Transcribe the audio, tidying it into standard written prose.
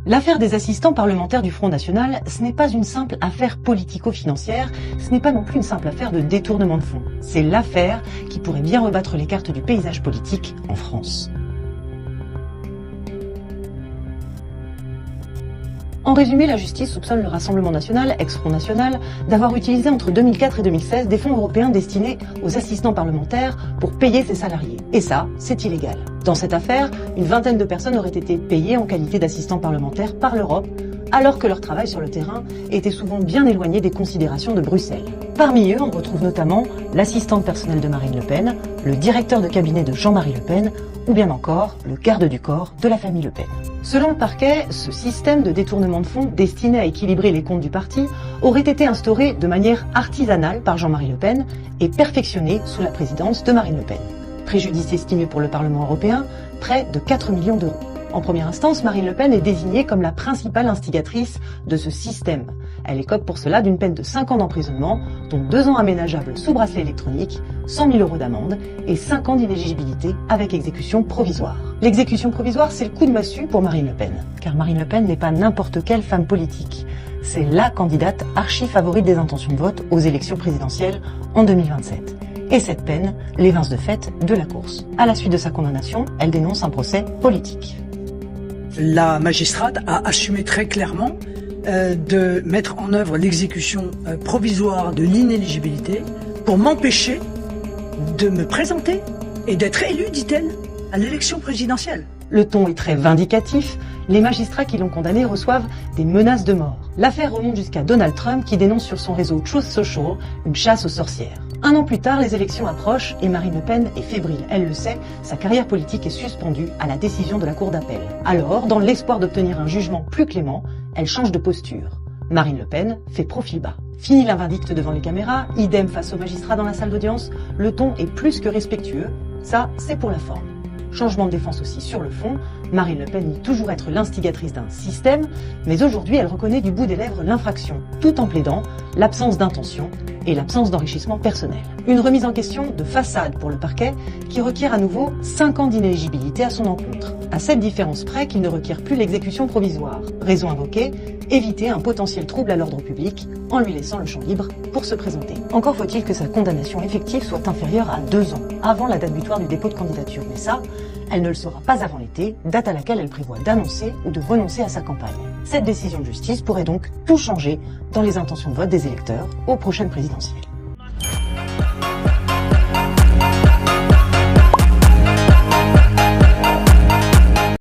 L'affaire des assistants parlementaires du Front National, ce n'est pas une simple affaire politico-financière, ce n'est pas non plus une simple affaire de détournement de fonds. C'est l'affaire qui pourrait bien rebattre les cartes du paysage politique en France. En résumé, la justice soupçonne le Rassemblement national, ex-Front National, d'avoir utilisé entre 2004 et 2016 des fonds européens destinés aux assistants parlementaires pour payer ses salariés. Et ça, c'est illégal. Dans cette affaire, une vingtaine de personnes auraient été payées en qualité d'assistants parlementaires par l'Europe, alors que leur travail sur le terrain était souvent bien éloigné des considérations de Bruxelles. Parmi eux, on retrouve notamment l'assistante personnelle de Marine Le Pen, le directeur de cabinet de Jean-Marie Le Pen, ou bien encore le garde du corps de la famille Le Pen. Selon le parquet, ce système de détournement de fonds destiné à équilibrer les comptes du parti aurait été instauré de manière artisanale par Jean-Marie Le Pen et perfectionné sous la présidence de Marine Le Pen. Préjudice estimé pour le Parlement européen, près de 4 millions d'euros. En première instance, Marine Le Pen est désignée comme la principale instigatrice de ce système. Elle écope pour cela d'une peine de 5 ans d'emprisonnement, dont 2 ans aménageables sous bracelet électronique, 100 000 euros d'amende et 5 ans d'inéligibilité avec exécution provisoire. L'exécution provisoire, c'est le coup de massue pour Marine Le Pen. Car Marine Le Pen n'est pas n'importe quelle femme politique. C'est la candidate archi-favorite des intentions de vote aux élections présidentielles en 2027. Et cette peine l'évince de fait de la course. À la suite de sa condamnation, elle dénonce un procès politique. La magistrate a assumé très clairement de mettre en œuvre l'exécution provisoire de l'inéligibilité pour m'empêcher de me présenter et d'être élue, dit-elle, à l'élection présidentielle. Le ton est très vindicatif. Les magistrats qui l'ont condamné reçoivent des menaces de mort. L'affaire remonte jusqu'à Donald Trump qui dénonce sur son réseau Truth Social une chasse aux sorcières. 1 an plus tard, les élections approchent et Marine Le Pen est fébrile. Elle le sait, sa carrière politique est suspendue à la décision de la Cour d'appel. Alors, dans l'espoir d'obtenir un jugement plus clément, elle change de posture. Marine Le Pen fait profil bas. Fini la vindicte devant les caméras, idem face aux magistrats dans la salle d'audience, le ton est plus que respectueux. Ça, c'est pour la forme. Changement de défense aussi sur le fond, Marine Le Pen nie toujours être l'instigatrice d'un système, mais aujourd'hui elle reconnaît du bout des lèvres l'infraction, tout en plaidant l'absence d'intention et l'absence d'enrichissement personnel. Une remise en question de façade pour le parquet qui requiert à nouveau 5 ans d'inéligibilité à son encontre, à cette différence près qu'il ne requiert plus l'exécution provisoire. Raison invoquée, éviter un potentiel trouble à l'ordre public en lui laissant le champ libre pour se présenter. Encore faut-il que sa condamnation effective soit inférieure à 2 ans, avant la date butoir du dépôt de candidature. Mais ça, elle ne le sera pas avant l'été, date à laquelle elle prévoit d'annoncer ou de renoncer à sa campagne. Cette décision de justice pourrait donc tout changer dans les intentions de vote des électeurs aux prochaines présidentielles.